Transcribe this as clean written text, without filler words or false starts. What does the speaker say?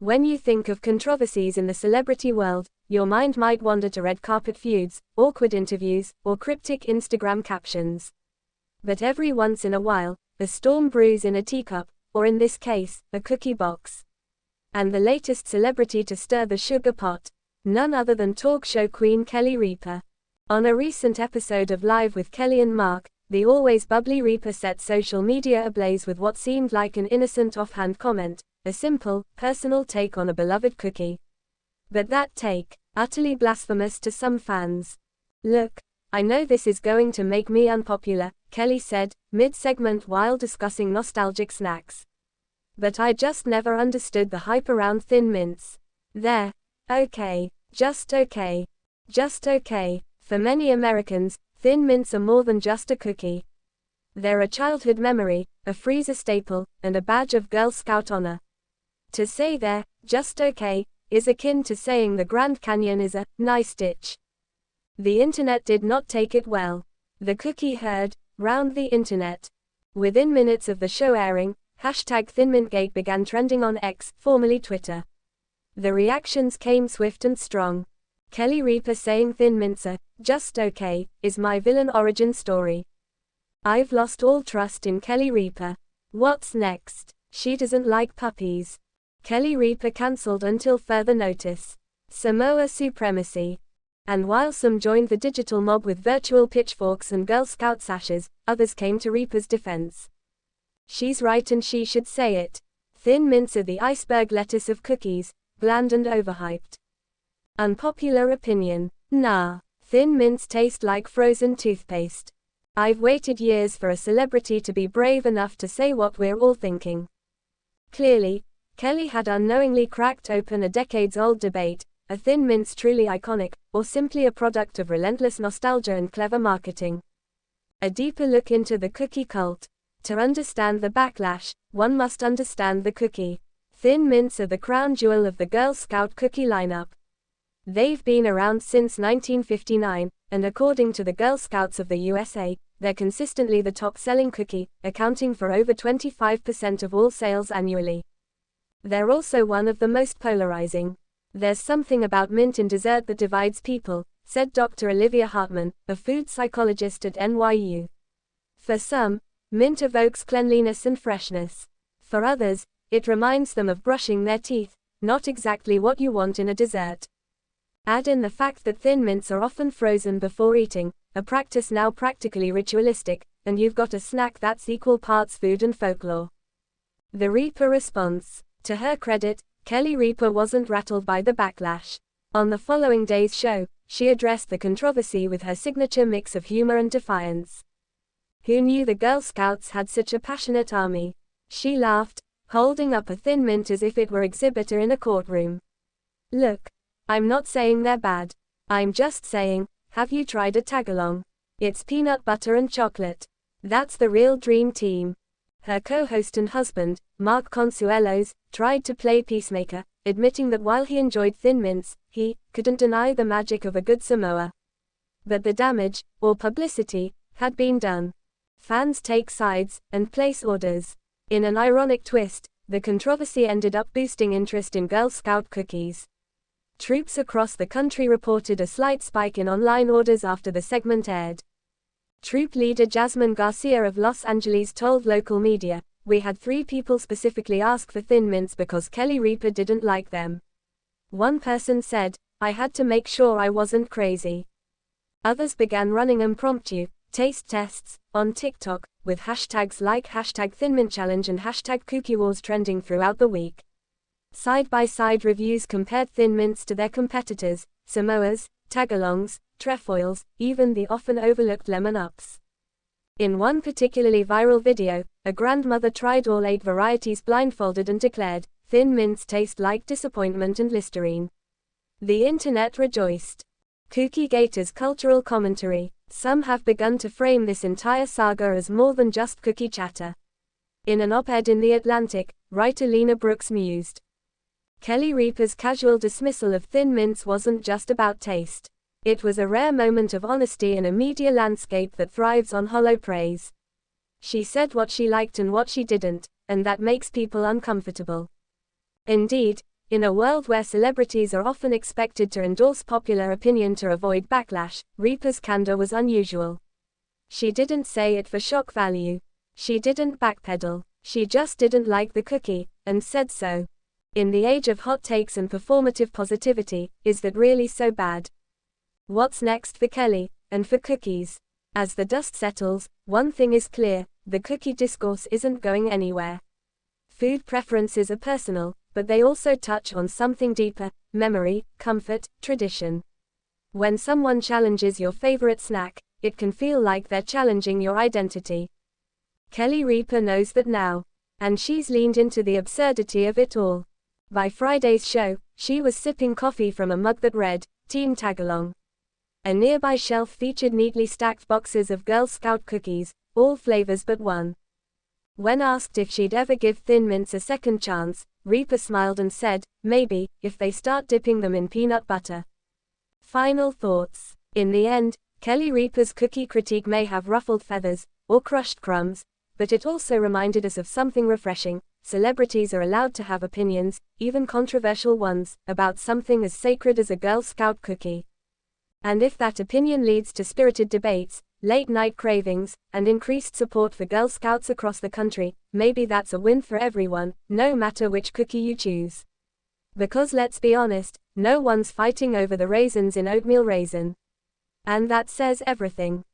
When you think of controversies in the celebrity world, your mind might wander to red carpet feuds, awkward interviews, or cryptic Instagram captions. But every once in a while, a storm brews in a teacup, or in this case, a cookie box. And the latest celebrity to stir the sugar pot, none other than talk show queen Kelly Ripa. On a recent episode of Live with Kelly and Mark, the always bubbly Ripa set social media ablaze with what seemed like an innocent offhand comment, a simple, personal take on a beloved cookie. But that take, utterly blasphemous to some fans. "Look, I know this is going to make me unpopular," Kelly said, mid-segment while discussing nostalgic snacks. "But I just never understood the hype around Thin Mints. They're okay, just okay. Just okay. For many Americans, Thin Mints are more than just a cookie. They're a childhood memory, a freezer staple, and a badge of Girl Scout honor. To say they're just okay is akin to saying the Grand Canyon is a nice ditch." The internet did not take it well. The cookie herd round the internet. Within minutes of the show airing, #ThinMintGate began trending on X, formerly Twitter. The reactions came swift and strong. Kelly Ripa saying Thin Mints are just okay is my villain origin story. I've lost all trust in Kelly Ripa. What's next? She doesn't like puppies. Kelly Ripa cancelled until further notice. Samoa supremacy. And while some joined the digital mob with virtual pitchforks and Girl Scout sashes, others came to Ripa's defense. She's right and she should say it. Thin Mints are the iceberg lettuce of cookies, bland and overhyped. Unpopular opinion. Nah. Thin Mints taste like frozen toothpaste. I've waited years for a celebrity to be brave enough to say what we're all thinking. Clearly, Kelly had unknowingly cracked open a decades-old debate, are Thin Mints truly iconic, or simply a product of relentless nostalgia and clever marketing? A deeper look into the cookie cult. To understand the backlash, one must understand the cookie. Thin Mints are the crown jewel of the Girl Scout cookie lineup. They've been around since 1959, and according to the Girl Scouts of the USA, they're consistently the top-selling cookie, accounting for over 25% of all sales annually. They're also one of the most polarizing. There's something about mint in dessert that divides people, said Dr. Olivia Hartman, a food psychologist at NYU. For some, mint evokes cleanliness and freshness. For others, it reminds them of brushing their teeth, not exactly what you want in a dessert. Add in the fact that Thin Mints are often frozen before eating, a practice now practically ritualistic, and you've got a snack that's equal parts food and folklore. The Ripa response. To her credit, Kelly Ripa wasn't rattled by the backlash. On the following day's show, she addressed the controversy with her signature mix of humor and defiance. Who knew the Girl Scouts had such a passionate army? She laughed, holding up a Thin Mint as if it were exhibitor in a courtroom. Look, I'm not saying they're bad. I'm just saying, have you tried a tagalong? It's peanut butter and chocolate. That's the real dream team. Her co-host and husband, Mark Consuelos, tried to play peacemaker, admitting that while he enjoyed Thin Mints, he couldn't deny the magic of a good Samoa. But the damage, or publicity, had been done. Fans take sides and place orders. In an ironic twist, the controversy ended up boosting interest in Girl Scout cookies. Troops across the country reported a slight spike in online orders after the segment aired. Troop leader Jasmine Garcia of Los Angeles told local media, "We had 3 people specifically ask for Thin Mints because Kelly Ripa didn't like them. One person said, I had to make sure I wasn't crazy." Others began running impromptu taste tests on TikTok, with hashtags like #ThinMintChallenge and #CookieWars trending throughout the week. Side-by-side reviews compared Thin Mints to their competitors, Samoas, tagalongs, trefoils, even the often overlooked lemon ups. In one particularly viral video, a grandmother tried all 8 varieties blindfolded and declared, Thin Mints taste like disappointment and Listerine. The internet rejoiced. Cookiegate as cultural commentary. Some have begun to frame this entire saga as more than just cookie chatter. In an op-ed in The Atlantic, writer Lena Brooks mused, Kelly Ripa's casual dismissal of Thin Mints wasn't just about taste. It was a rare moment of honesty in a media landscape that thrives on hollow praise. She said what she liked and what she didn't, and that makes people uncomfortable. Indeed, In a world where celebrities are often expected to endorse popular opinion to avoid backlash, Ripa's candor was unusual. She didn't say it for shock value. She didn't backpedal. She just didn't like the cookie, and said so. In the age of hot takes and performative positivity, is that really so bad? What's next for Kelly, and for cookies? As the dust settles, one thing is clear, the cookie discourse isn't going anywhere. Food preferences are personal, but they also touch on something deeper: memory, comfort, tradition. When someone challenges your favorite snack, it can feel like they're challenging your identity. Kelly Ripa knows that now. And she's leaned into the absurdity of it all. By Friday's show, she was sipping coffee from a mug that read, "Team Tagalong." A nearby shelf featured neatly stacked boxes of Girl Scout cookies, all flavors but one. When asked if she'd ever give Thin Mints a second chance, Ripa smiled and said, "Maybe, if they start dipping them in peanut butter." Final thoughts. In the end, Kelly Ripa's cookie critique may have ruffled feathers, or crushed crumbs, but it also reminded us of something refreshing. Celebrities are allowed to have opinions, even controversial ones, about something as sacred as a Girl Scout cookie. And if that opinion leads to spirited debates, late-night cravings, and increased support for Girl Scouts across the country, maybe that's a win for everyone, no matter which cookie you choose. Because let's be honest, no one's fighting over the raisins in oatmeal raisin. And that says everything.